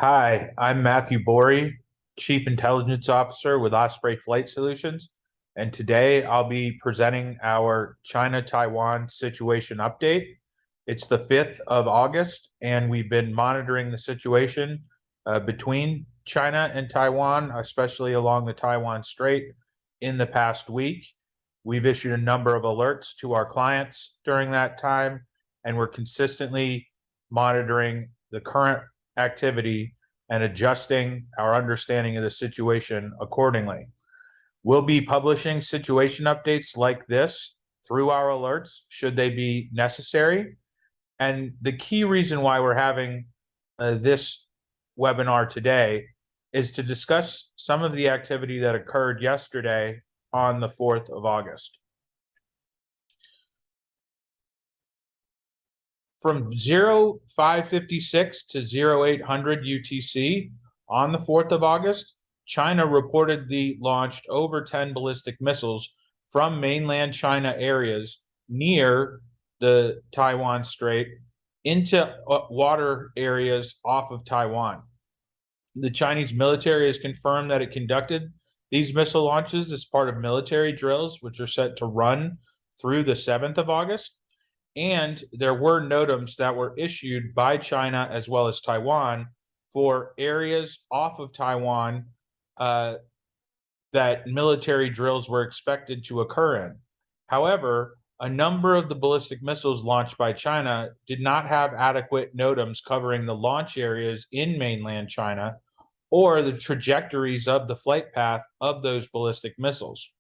Hi, I'm Matthew Borey, Chief Intelligence Officer with Osprey Flight Solutions, and today I'll be presenting our China-Taiwan situation update. It's the 5th of August, and we've been monitoring the situation between China and Taiwan, especially along the Taiwan Strait, in the past week. We've issued a number of alerts to our clients during that time, and we're consistently monitoring the current activity and adjusting our understanding of the situation accordingly. We'll be publishing situation updates like this through our alerts should they be necessary. And the key reason why we're having this webinar today is to discuss some of the activity that occurred yesterday on the 4th of August. From 0556 to 0800 UTC on the 4th of August, China reportedly launched over 10 ballistic missiles from mainland China areas near the Taiwan Strait into water areas off of Taiwan. The Chinese military has confirmed that it conducted these missile launches as part of military drills, which are set to run through the 7th of August. And there were NOTAMs that were issued by China as well as Taiwan for areas off of Taiwan that military drills were expected to occur in. However, a number of the ballistic missiles launched by China did not have adequate NOTAMs covering the launch areas in mainland China or the trajectories of the flight path of those ballistic missiles.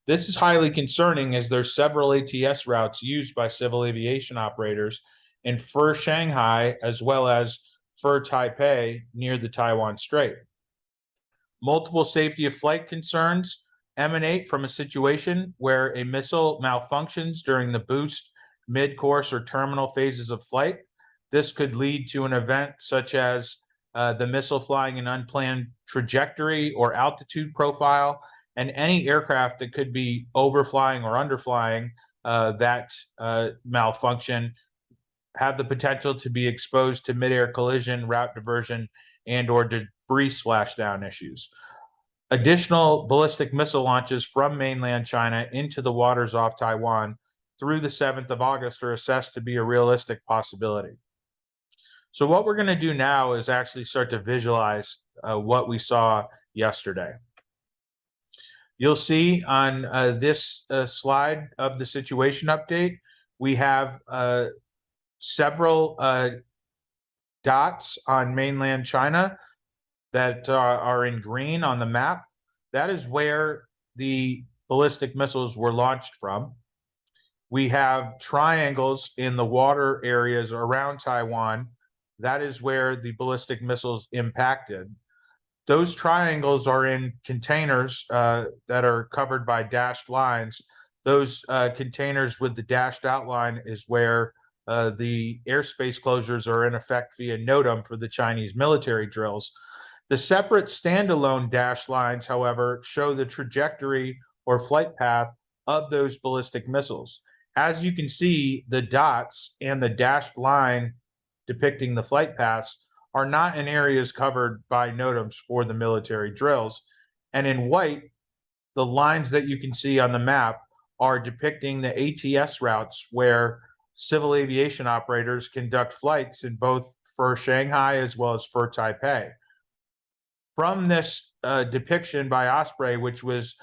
This is highly concerning as there's several ATS routes used by civil aviation operators in for Shanghai as well as for Taipei near the Taiwan Strait. Multiple safety of flight concerns emanate from a situation where a missile malfunctions during the boost, mid-course, or terminal phases of flight. This could lead to an event such as the missile flying an unplanned trajectory or altitude profile, and any aircraft that could be overflying or underflying that malfunction have the potential to be exposed to mid-air collision, route diversion, and or debris splashdown issues. Additional ballistic missile launches from mainland China into the waters off Taiwan through the 7th of August are assessed to be a realistic possibility. So what we're going to do now is actually start to visualize what we saw yesterday. You'll see on this slide of the situation update, we have several dots on mainland China that are in green on the map. That is where the ballistic missiles were launched from. We have triangles in the water areas around Taiwan. That is where the ballistic missiles impacted. Those triangles are in containers that are covered by dashed lines. Those containers with the dashed outline is where the airspace closures are in effect via NOTAM for the Chinese military drills. The separate standalone dashed lines, however, show the trajectory or flight path of those ballistic missiles. As you can see, the dots and the dashed line depicting the flight paths are not in areas covered by NOTAMs for the military drills. And in white, the lines that you can see on the map are depicting the ATS routes where civil aviation operators conduct flights in both for Shanghai as well as for Taipei. From this depiction by Osprey, which was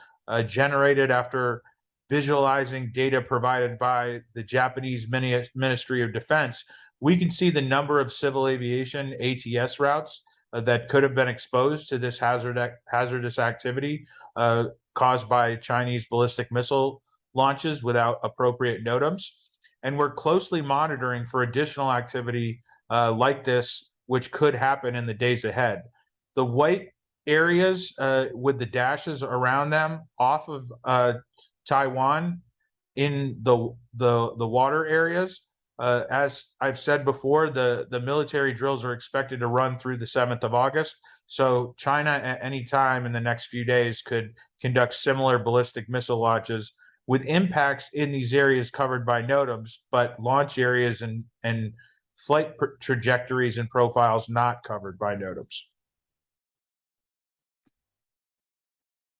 generated after visualizing data provided by the Japanese Ministry of Defense, we can see the number of civil aviation ATS routes that could have been exposed to this hazardous activity caused by Chinese ballistic missile launches without appropriate NOTAMs. And we're closely monitoring for additional activity like this, which could happen in the days ahead. The white areas with the dashes around them off of Taiwan in the water areas, as I've said before, the military drills are expected to run through the 7th of August. So China at any time in the next few days could conduct similar ballistic missile launches with impacts in these areas covered by NOTAMs, but launch areas and flight trajectories and profiles not covered by NOTAMs.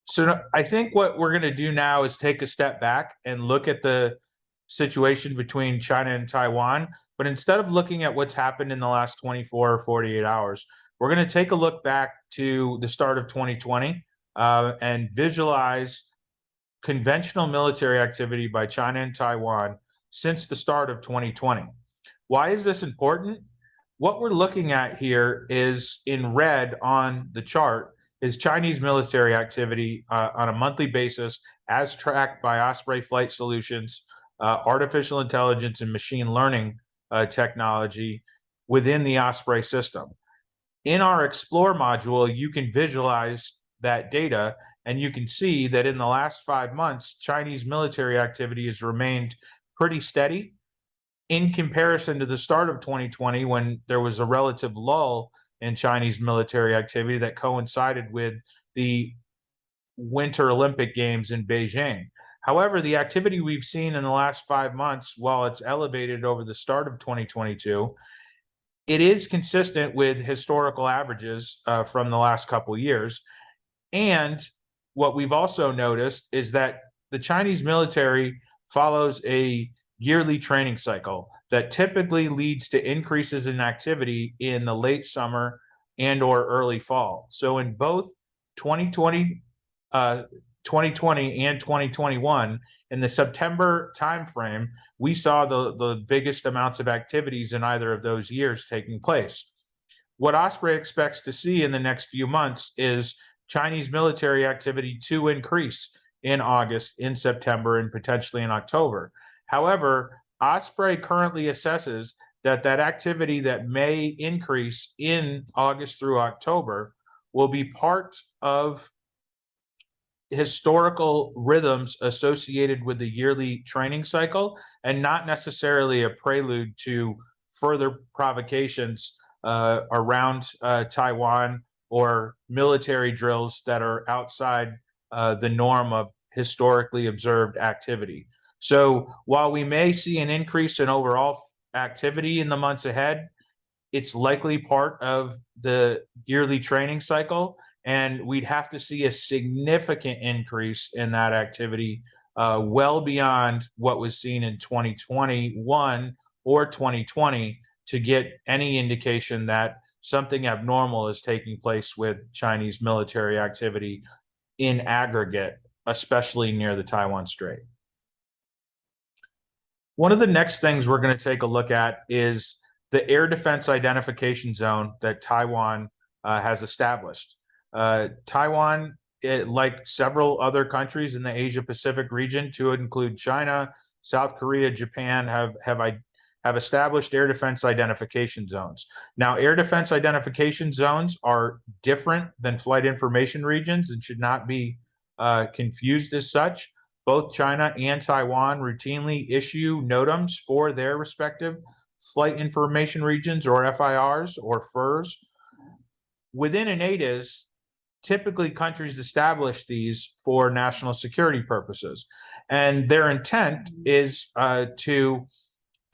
So I think what we're going to do now is take a step back and look at the situation between China and Taiwan. But instead of looking at what's happened in the last 24 or 48 hours, we're going to take a look back to the start of 2020 and visualize conventional military activity by China and Taiwan since the start of 2020. Why is this important? What we're looking at here is in red on the chart is Chinese military activity on a monthly basis as tracked by Osprey Flight Solutions, artificial intelligence and machine learning technology within the Osprey system. In our Explore module, you can visualize that data, and you can see that in the last 5 months, Chinese military activity has remained pretty steady in comparison to the start of 2020, when there was a relative lull in Chinese military activity that coincided with the Winter Olympic Games in Beijing. However, the activity we've seen in the last 5 months, while it's elevated over the start of 2022, it is consistent with historical averages from the last couple of years. And what we've also noticed is that the Chinese military follows a yearly training cycle that typically leads to increases in activity in the late summer and or early fall. So in both 2020 and 2021, in the September timeframe, we saw the biggest amounts of activities in either of those years taking place. What Osprey expects to see in the next few months is Chinese military activity to increase in August, in September, and potentially in October. However, Osprey currently assesses that that activity that may increase in August through October will be part of historical rhythms associated with the yearly training cycle and not necessarily a prelude to further provocations around Taiwan or military drills that are outside the norm of historically observed activity. So while we may see an increase in overall activity in the months ahead, it's likely part of the yearly training cycle, and we'd have to see a significant increase in that activity well beyond what was seen in 2021 or 2020 to get any indication that something abnormal is taking place with Chinese military activity in aggregate, especially near the Taiwan Strait. One of the next things we're going to take a look at is the air defense identification zone that Taiwan has established. Taiwan, like several other countries in the Asia Pacific region, to include China, South Korea, Japan, have established air defense identification zones. Now, air defense identification zones are different than flight information regions and should not be confused as such. Both China and Taiwan routinely issue NOTAMs for their respective flight information regions, or FIRs, or FIRs. Within an ADIZ, typically countries establish these for national security purposes. And their intent is to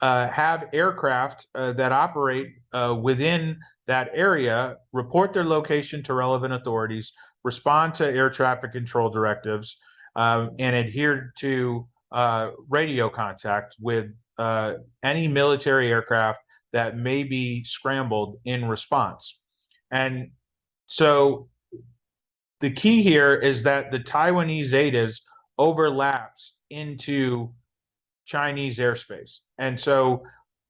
have aircraft that operate within that area report their location to relevant authorities, respond to air traffic control directives, and adhere to radio contact with any military aircraft that may be scrambled in response. And so the key here is that the Taiwanese ADIZ overlaps into Chinese airspace. And so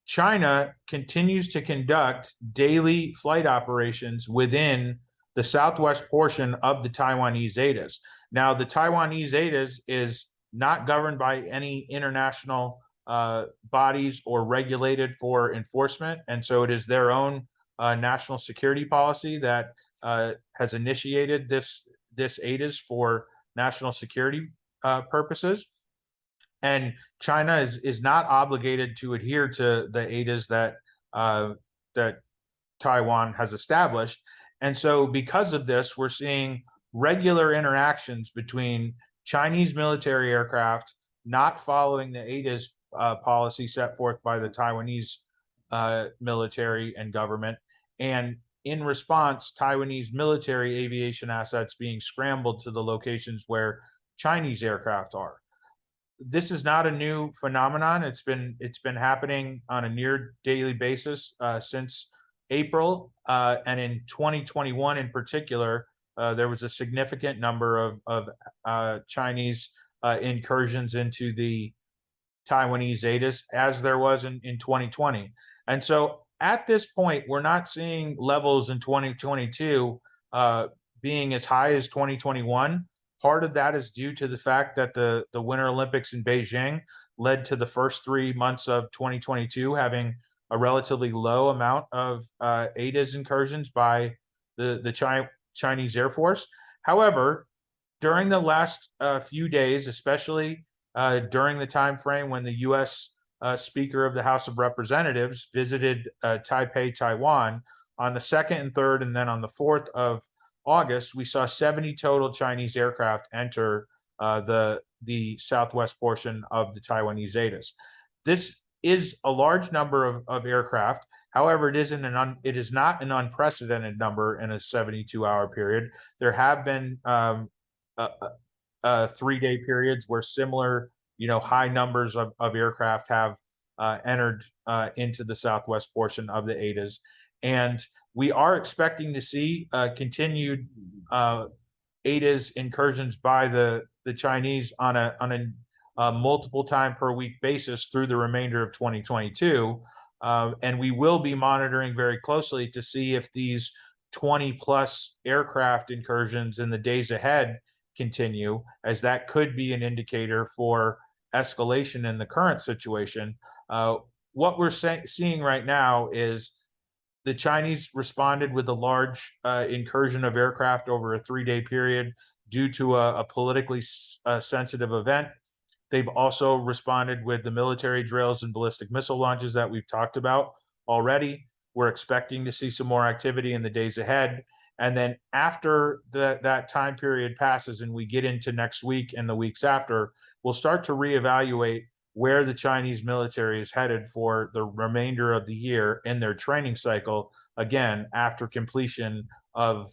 China continues to conduct daily flight operations within the southwest portion of the Taiwanese ADIZ. Now, the Taiwanese ADIZ is not governed by any international bodies or regulated for enforcement. And so it is their own national security policy that has initiated this ADIZ for national security purposes. And China is not obligated to adhere to the ADIZ that Taiwan has established. And so because of this, we're seeing regular interactions between Chinese military aircraft not following the ADIZ policy set forth by the Taiwanese military and government. And in response, Taiwanese military aviation assets being scrambled to the locations where Chinese aircraft are. This is not a new phenomenon. It's been happening on a near daily basis since April, and in 2021 in particular, there was a significant number of Chinese incursions into the Taiwanese ATIS as there was in 2020. And so at this point, we're not seeing levels in 2022 being as high as 2021. Part of that is due to the fact that the Winter Olympics in Beijing led to the first 3 months of 2022 having a relatively low amount of ATIS incursions by the Chinese Air Force. However, during the last few days, especially during the time frame when the U.S. Speaker of the House of Representatives visited Taipei, Taiwan, on the 2nd and 3rd, and then on the 4th of August, we saw 70 total Chinese aircraft enter the southwest portion of the Taiwanese ATIS. This is a large number of aircraft. However, it is not an unprecedented number in a 72-hour period. There have been 3-day periods where similar, high numbers of aircraft have entered into the southwest portion of the ATIS. And we are expecting to see continued ATIS incursions by the Chinese on a multiple time per week basis through the remainder of 2022. And we will be monitoring very closely to see if these 20 plus aircraft incursions in the days ahead continue, as that could be an indicator for escalation in the current situation. What we're seeing right now is the Chinese responded with a large incursion of aircraft over a 3-day period due to a politically sensitive event. They've also responded with the military drills and ballistic missile launches that we've talked about already. We're expecting to see some more activity in the days ahead. And then after that time period passes and we get into next week and the weeks after, we'll start to reevaluate where the Chinese military is headed for the remainder of the year in their training cycle, again, after completion of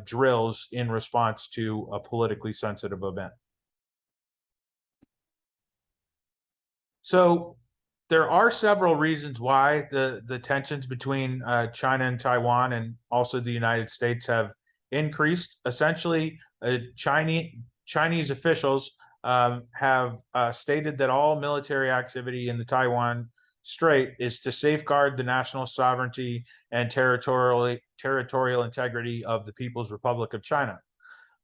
drills in response to a politically sensitive event. So there are several reasons why the tensions between China and Taiwan and also the United States have increased. Essentially, Chinese officials have stated that all military activity in the Taiwan Strait is to safeguard the national sovereignty and territorial integrity of the People's Republic of China.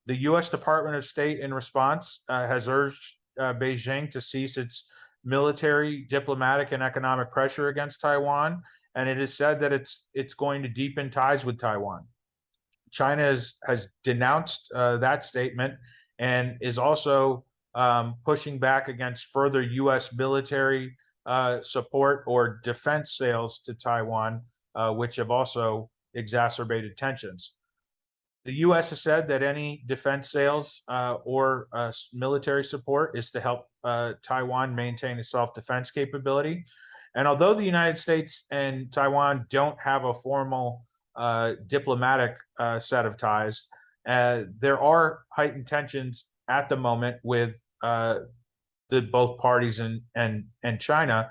The U.S. Department of State, in response, has urged Beijing to cease its military, diplomatic, and economic pressure against Taiwan, and it is said that it's going to deepen ties with Taiwan. China has denounced that statement and is also pushing back against further U.S. military support or defense sales to Taiwan, which have also exacerbated tensions. The U.S. has said that any defense sales or military support is to help Taiwan maintain a self-defense capability. And although the United States and Taiwan don't have a formal diplomatic set of ties, there are heightened tensions at the moment with both parties and China.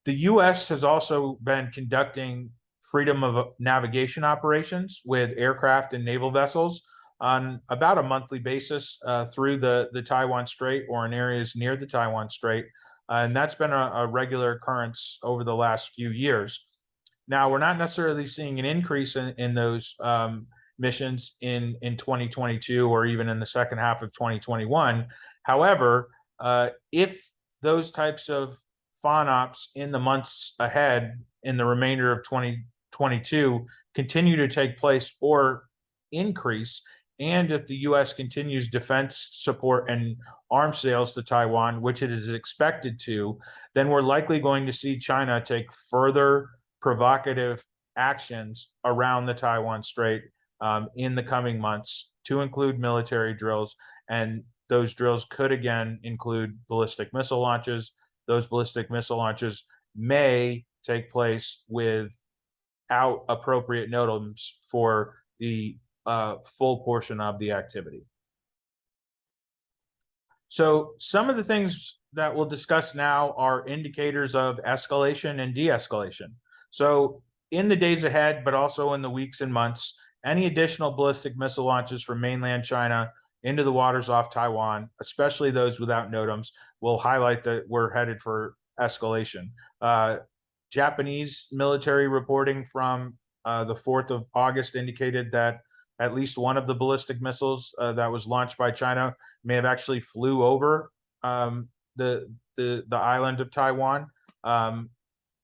The U.S. has also been conducting freedom of navigation operations with aircraft and naval vessels on about a monthly basis through the Taiwan Strait or in areas near the Taiwan Strait. And that's been a regular occurrence over the last few years. Now, we're not necessarily seeing an increase in those missions in 2022 or even in the second half of 2021. However, if those types of FONOPs in the months ahead in the remainder of 2022 continue to take place or increase, and if the U.S. continues defense support and arms sales to Taiwan, which it is expected to, then we're likely going to see China take further provocative actions around the Taiwan Strait in the coming months, to include military drills. And those drills could again include ballistic missile launches. Those ballistic missile launches may take place without appropriate NOTAMs for the full portion of the activity. So some of the things that we'll discuss now are indicators of escalation and de-escalation. So in the days ahead, but also in the weeks and months, any additional ballistic missile launches from mainland China into the waters off Taiwan, especially those without NOTAMs, will highlight that we're headed for escalation. Japanese military reporting from the 4th of August indicated that at least one of the ballistic missiles that was launched by China may have actually flew over the island of Taiwan,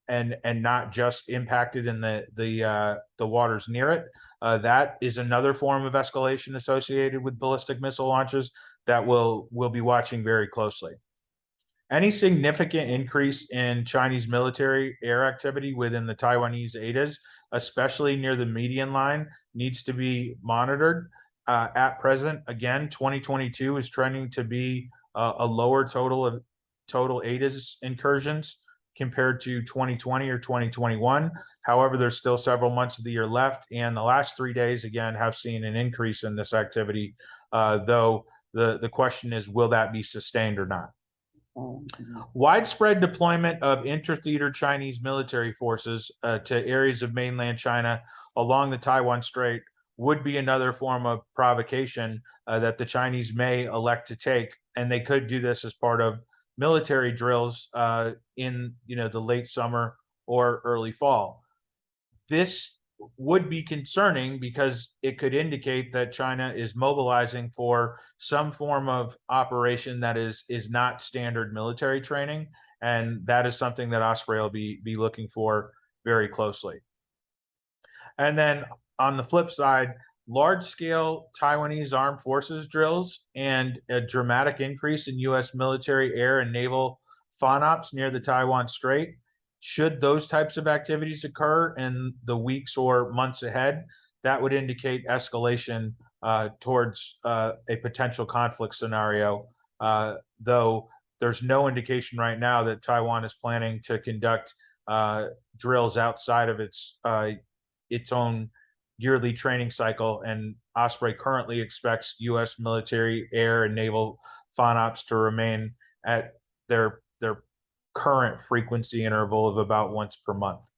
and not just impacted in the waters near it. That is another form of escalation associated with ballistic missile launches that we'll be watching very closely. Any significant increase in Chinese military air activity within the Taiwanese ADAs, especially near the median line, needs to be monitored. At present, again, 2022 is trending to be a lower total ADAs incursions compared to 2020 or 2021. However, there's still several months of the year left, and the last 3 days, again, have seen an increase in this activity, though the question is, will that be sustained or not? Widespread deployment of inter-theater Chinese military forces to areas of mainland China along the Taiwan Strait would be another form of provocation that the Chinese may elect to take, and they could do this as part of military drills in the late summer or early fall. This would be concerning because it could indicate that China is mobilizing for some form of operation that is not standard military training, and that is something that Osprey will be looking for very closely. And then on the flip side, large-scale Taiwanese armed forces drills and a dramatic increase in U.S. military air and naval FONOPs near the Taiwan Strait. Should those types of activities occur in the weeks or months ahead, that would indicate escalation towards a potential conflict scenario, though there's no indication right now that Taiwan is planning to conduct drills outside of its own yearly training cycle, and Osprey currently expects U.S. military air and naval FONOPs to remain at their current frequency interval of about once per month.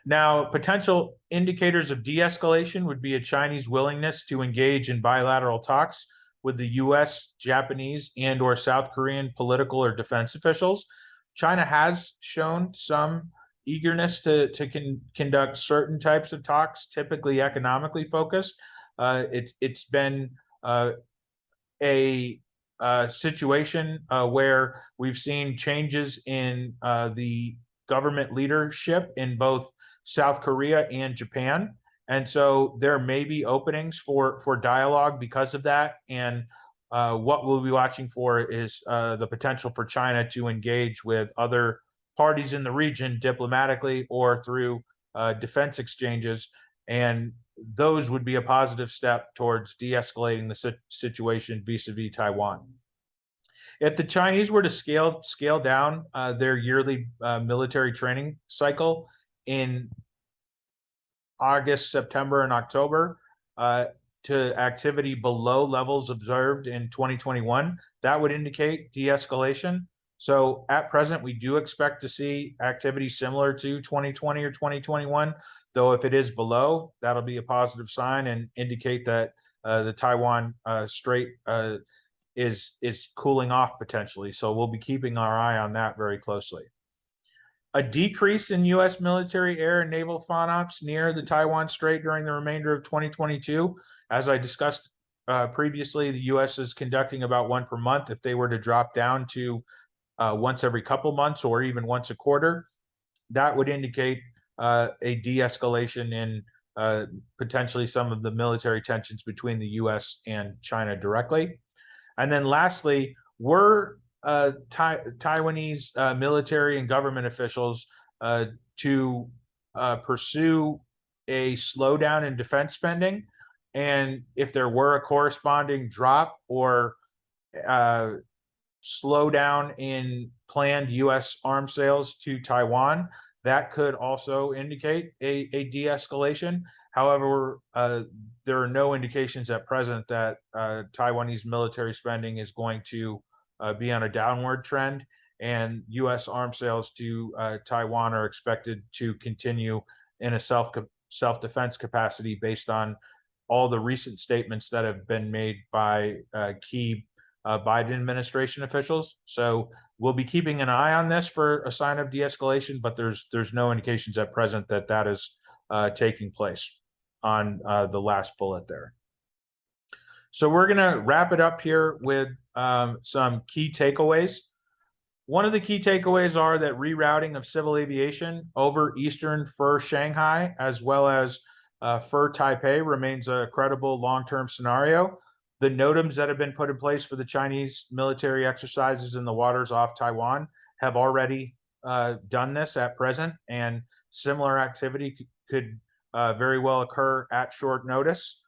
Now, potential indicators of de-escalation would be a Chinese willingness to engage in bilateral talks with the U.S., Japanese, and/or South Korean political or defense officials. China has shown some eagerness to conduct certain types of talks, typically economically focused. It's been a situation where we've seen changes in the government leadership in both South Korea and Japan. And so there may be openings for dialogue because of that. And what we'll be watching for is the potential for China to engage with other parties in the region diplomatically or through defense exchanges. And those would be a positive step towards de-escalating the situation vis-a-vis Taiwan. If the Chinese were to scale down their yearly military training cycle in August, September, and October to activity below levels observed in 2021, that would indicate de-escalation. So at present, we do expect to see activity similar to 2020 or 2021, though if it is below, that'll be a positive sign and indicate that the Taiwan Strait is cooling off potentially. So we'll be keeping our eye on that very closely. A decrease in U.S. military air and naval FONOPs near the Taiwan Strait during the remainder of 2022. As I discussed previously, the U.S. is conducting about one per month. If they were to drop down to once every couple months or even once a quarter, that would indicate a de-escalation in potentially some of the military tensions between the U.S. and China directly. And then lastly, were Taiwanese military and government officials to pursue a slowdown in defense spending, and if there were a corresponding drop or slowdown in planned U.S. arms sales to Taiwan, that could also indicate a de-escalation. However, there are no indications at present that Taiwanese military spending is going to be on a downward trend, and U.S. arms sales to Taiwan are expected to continue in a self-defense capacity based on all the recent statements that have been made by key Biden administration officials. So we'll be keeping an eye on this for a sign of de-escalation, but there's no indications at present that that is taking place on the last bullet there. So we're going to wrap it up here with some key takeaways. One of the key takeaways are that rerouting of civil aviation over Eastern for Shanghai, as well as for Taipei, remains a credible long-term scenario. The NOTAMs that have been put in place for the Chinese military exercises in the waters off Taiwan have already done this at present, and similar activity could very well occur at short notice.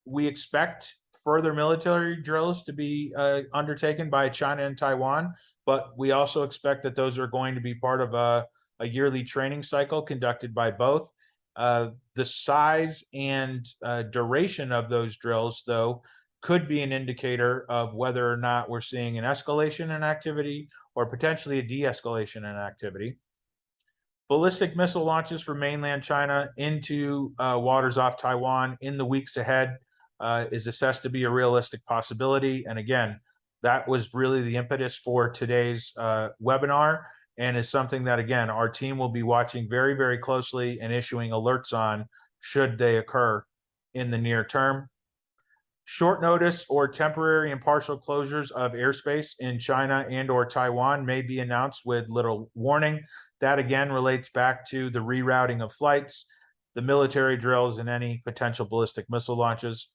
We expect further military drills to be undertaken by China and Taiwan, but we also expect that those are going to be part of a yearly training cycle conducted by both. The size and duration of those drills, though, could be an indicator of whether or not we're seeing an escalation in activity or potentially a de-escalation in activity. Ballistic missile launches from mainland China into waters off Taiwan in the weeks ahead is assessed to be a realistic possibility. And again, that was really the impetus for today's webinar, and is something that, again, our team will be watching very, very closely and issuing alerts on should they occur in the near term. Short notice or temporary and partial closures of airspace in China and or Taiwan may be announced with little warning. That again relates back to the rerouting of flights, the military drills, and any potential ballistic missile launches.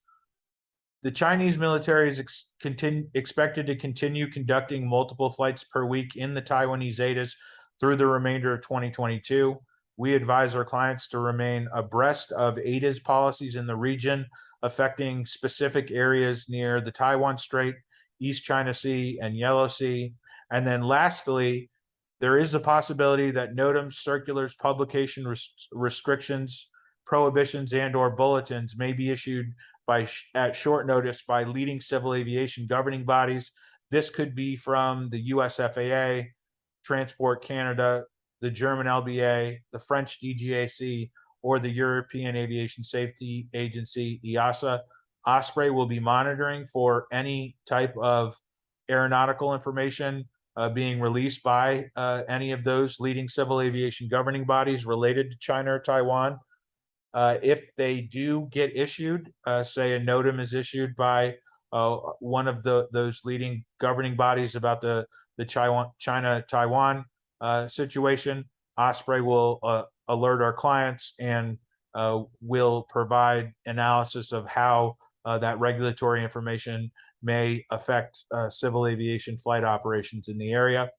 The Chinese military is expected to continue conducting multiple flights per week in the Taiwanese ATIS through the remainder of 2022. We advise our clients to remain abreast of ATIS policies in the region affecting specific areas near the Taiwan Strait, East China Sea, and Yellow Sea. And then lastly, there is a possibility that NOTAMs, circulars, publication restrictions, prohibitions, and or bulletins may be issued at short notice by leading civil aviation governing bodies. This could be from the US FAA, Transport Canada, the German LBA, the French DGAC, or the European Aviation Safety Agency, EASA. Osprey will be monitoring for any type of aeronautical information being released by any of those leading civil aviation governing bodies related to China or Taiwan. If they do get issued, say a NOTAM is issued by one of those leading governing bodies about the China-Taiwan situation, Osprey will alert our clients and will provide analysis of how that regulatory information may affect civil aviation flight operations in the area.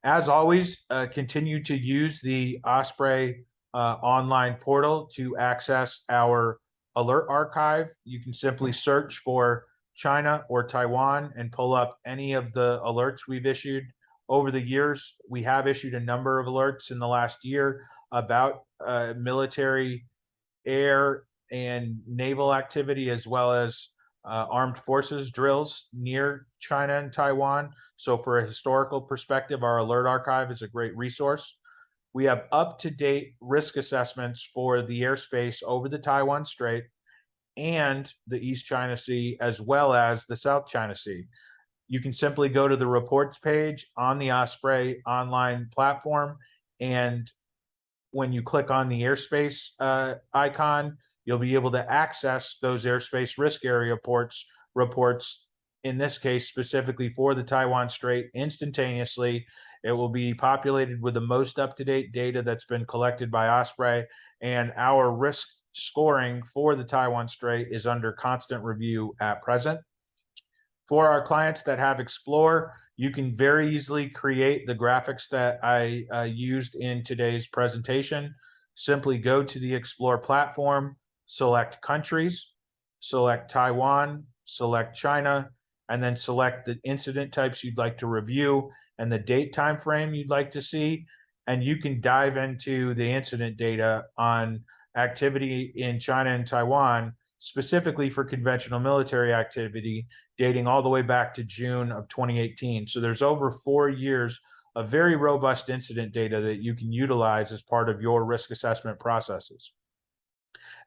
As always, continue to use the Osprey online portal to access our alert archive. You can simply search for China or Taiwan and pull up any of the alerts we've issued over the years. We have issued a number of alerts in the last year about military, air, and naval activity, as well as armed forces drills near China and Taiwan. So for a historical perspective, our alert archive is a great resource. We have up-to-date risk assessments for the airspace over the Taiwan Strait and the East China Sea, as well as the South China Sea. You can simply go to the reports page on the Osprey online platform, and when you click on the airspace icon, you'll be able to access those airspace risk area reports, in this case, specifically for the Taiwan Strait, instantaneously. It will be populated with the most up-to-date data that's been collected by Osprey, and our risk scoring for the Taiwan Strait is under constant review at present. For our clients that have Explore, you can very easily create the graphics that I used in today's presentation. Simply go to the Explore platform, select countries, select Taiwan, select China, and then select the incident types you'd like to review and the date time frame you'd like to see. and you can dive into the incident data on activity in China and Taiwan, specifically for conventional military activity, dating all the way back to June of 2018. So there's over 4 years of very robust incident data that you can utilize as part of your risk assessment processes.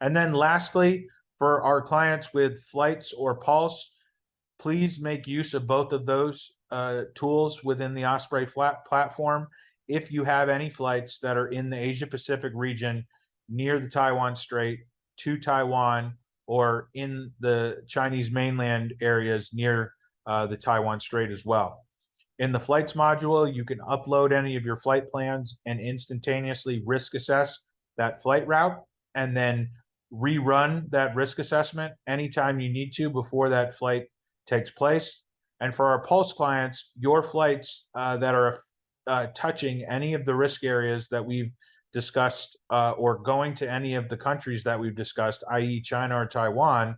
And then lastly, for our clients with flights or pulse, please make use of both of those tools within the Osprey platform. If you have any flights that are in the Asia Pacific region near the Taiwan Strait to Taiwan, or in the Chinese mainland areas near the Taiwan Strait as well. In the flights module, you can upload any of your flight plans and instantaneously risk assess that flight route, and then rerun that risk assessment anytime you need to before that flight takes place. And for our Pulse clients, your flights that are touching any of the risk areas that we've discussed, or going to any of the countries that we've discussed, i.e. China or Taiwan,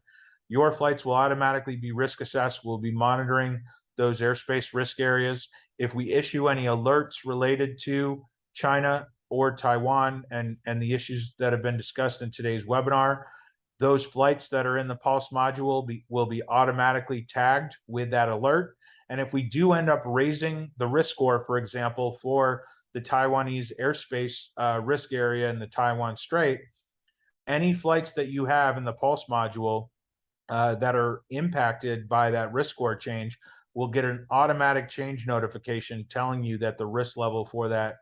your flights will automatically be risk assessed. We'll be monitoring those airspace risk areas. If we issue any alerts related to China or Taiwan and the issues that have been discussed in today's webinar, those flights that are in the Pulse module will be automatically tagged with that alert. And if we do end up raising the risk score, for example, for the Taiwanese airspace risk area in the Taiwan Strait, any flights that you have in the Pulse module that are impacted by that risk score change will get an automatic change notification telling you that the risk level for that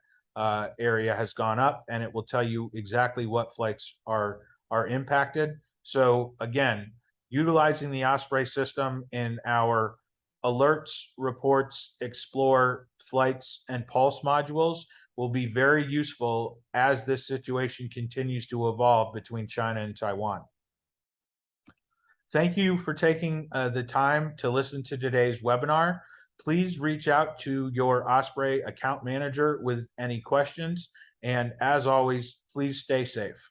area has gone up, and it will tell you exactly what flights are impacted. So again, utilizing the Osprey system in our alerts, reports, explore, flights, and pulse modules will be very useful as this situation continues to evolve between China and Taiwan. Thank you for taking the time to listen to today's webinar. Please reach out to your Osprey account manager with any questions. And as always, please stay safe.